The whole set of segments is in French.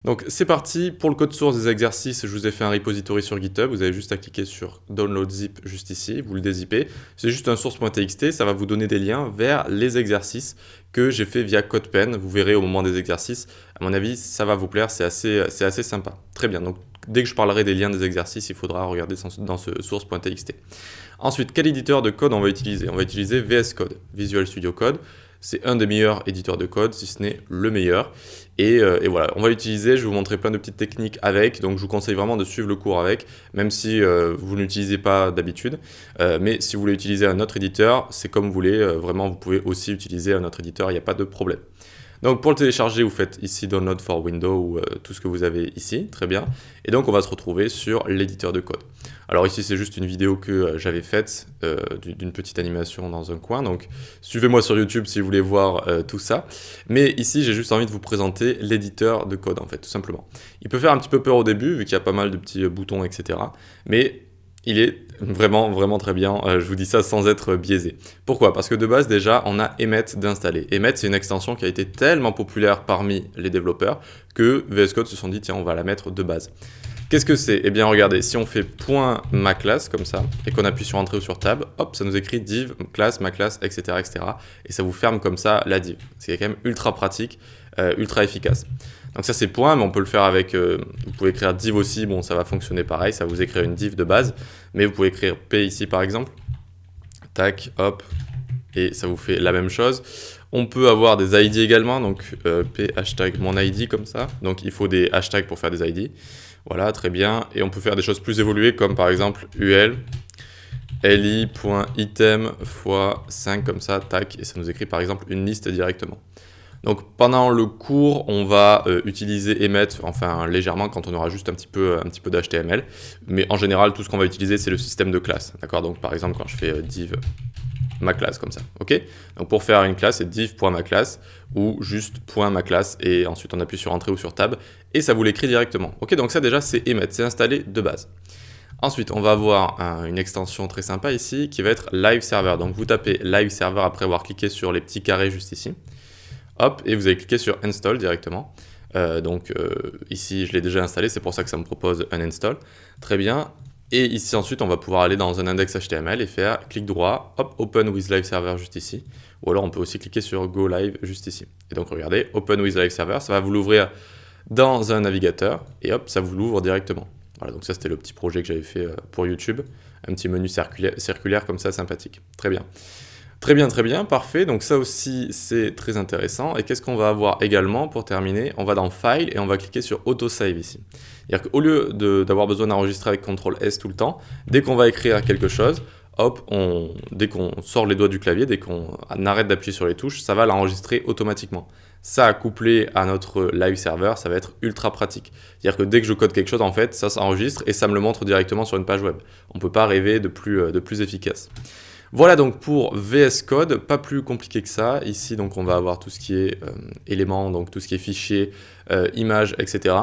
Donc c'est parti, pour le code source des exercices, je vous ai fait un repository sur GitHub, vous avez juste à cliquer sur Download Zip juste ici, vous le dézippez, c'est juste un source.txt, ça va vous donner des liens vers les exercices que j'ai fait via CodePen, vous verrez au moment des exercices, à mon avis ça va vous plaire, c'est assez sympa. Très bien, donc dès que je parlerai des liens des exercices, il faudra regarder dans ce source.txt. Ensuite, quel éditeur de code on va utiliser? On va utiliser VS Code, Visual Studio Code. C'est un des meilleurs éditeurs de code, si ce n'est le meilleur. Et voilà, on va l'utiliser, je vais vous montrer plein de petites techniques avec, donc je vous conseille vraiment de suivre le cours avec, même si vous ne l'utilisez pas d'habitude. Mais si vous voulez utiliser un autre éditeur, c'est comme vous voulez, vraiment vous pouvez aussi utiliser un autre éditeur, il n'y a pas de problème. Donc pour le télécharger, vous faites ici Download for Windows ou tout ce que vous avez ici, très bien. Et donc on va se retrouver sur l'éditeur de code. Alors ici c'est juste une vidéo que j'avais faite d'une petite animation dans un coin, donc suivez-moi sur YouTube si vous voulez voir tout ça. Mais ici j'ai juste envie de vous présenter l'éditeur de code en fait, tout simplement. Il peut faire un petit peu peur au début vu qu'il y a pas mal de petits boutons, etc. Mais il est vraiment très bien, je vous dis ça sans être biaisé. Pourquoi? Parce que de base déjà on a Emmet d'installer. Emmet c'est une extension qui a été tellement populaire parmi les développeurs que VS Code se sont dit tiens on va la mettre de base. Qu'est-ce que c'est? Eh bien regardez, si on fait .maclass comme ça et qu'on appuie sur entrée ou sur tab, hop ça nous écrit div, classe, maclass, etc. et ça vous ferme comme ça la div. C'est quand même ultra pratique, ultra efficace. Donc ça c'est point, mais on peut le faire avec, vous pouvez écrire div aussi, bon ça va fonctionner pareil, ça va vous écrire une div de base, mais vous pouvez écrire p ici par exemple, tac, hop, et ça vous fait la même chose. On peut avoir des ID également, donc p hashtag mon ID comme ça, donc il faut des hashtags pour faire des ID, voilà très bien, et on peut faire des choses plus évoluées comme par exemple ul, li.item x5 comme ça, tac, et ça nous écrit par exemple une liste directement. Donc pendant le cours, on va utiliser Emmet, enfin légèrement quand on aura juste un petit peu d'HTML. Mais en général, tout ce qu'on va utiliser, c'est le système de classe. D'accord? Donc par exemple, quand je fais div maclass comme ça. Ok? Donc pour faire une classe, c'est div.maclass ou juste .maclass et ensuite on appuie sur entrée ou sur tab et ça vous l'écrit directement. Ok? Donc ça déjà, c'est Emmet, c'est installé de base. Ensuite, on va avoir une extension très sympa ici qui va être Live Server. Donc vous tapez Live Server après avoir cliqué sur les petits carrés juste ici. Hop, et vous allez cliquer sur Install directement. Ici, je l'ai déjà installé, c'est pour ça que ça me propose un install. Très bien. Et ici, ensuite, on va pouvoir aller dans un index HTML et faire clic droit, hop, Open with Live Server juste ici. Ou alors, on peut aussi cliquer sur Go Live juste ici. Et donc, regardez, Open with Live Server, ça va vous l'ouvrir dans un navigateur et hop, ça vous l'ouvre directement. Voilà, donc ça, c'était le petit projet que j'avais fait pour YouTube. Un petit menu circulaire comme ça, sympathique. Très bien. Très bien, parfait. Donc ça aussi, c'est très intéressant. Et qu'est-ce qu'on va avoir également pour terminer? On va dans File et on va cliquer sur Autosave ici. C'est-à-dire qu'au lieu d'avoir besoin d'enregistrer avec CTRL-S tout le temps, dès qu'on va écrire quelque chose, hop, dès qu'on sort les doigts du clavier, dès qu'on arrête d'appuyer sur les touches, ça va l'enregistrer automatiquement. Ça, couplé à notre live server, ça va être ultra pratique. C'est-à-dire que dès que je code quelque chose, en fait, ça s'enregistre et ça me le montre directement sur une page web. On ne peut pas rêver de plus efficace. Voilà donc pour VS Code, pas plus compliqué que ça. Ici, donc, on va avoir tout ce qui est éléments, donc tout ce qui est fichiers, images, etc.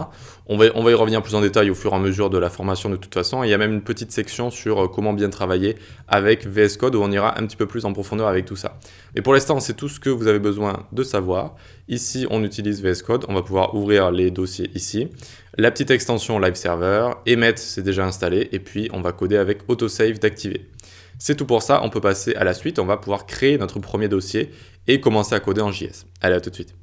On va y revenir plus en détail au fur et à mesure de la formation de toute façon. Et il y a même une petite section sur comment bien travailler avec VS Code où on ira un petit peu plus en profondeur avec tout ça. Mais pour l'instant, c'est tout ce que vous avez besoin de savoir. Ici, on utilise VS Code. On va pouvoir ouvrir les dossiers ici. La petite extension Live Server, Emmet, c'est déjà installé. Et puis, on va coder avec Autosave d'activer. C'est tout pour ça, on peut passer à la suite, on va pouvoir créer notre premier dossier et commencer à coder en JS. Allez, à tout de suite.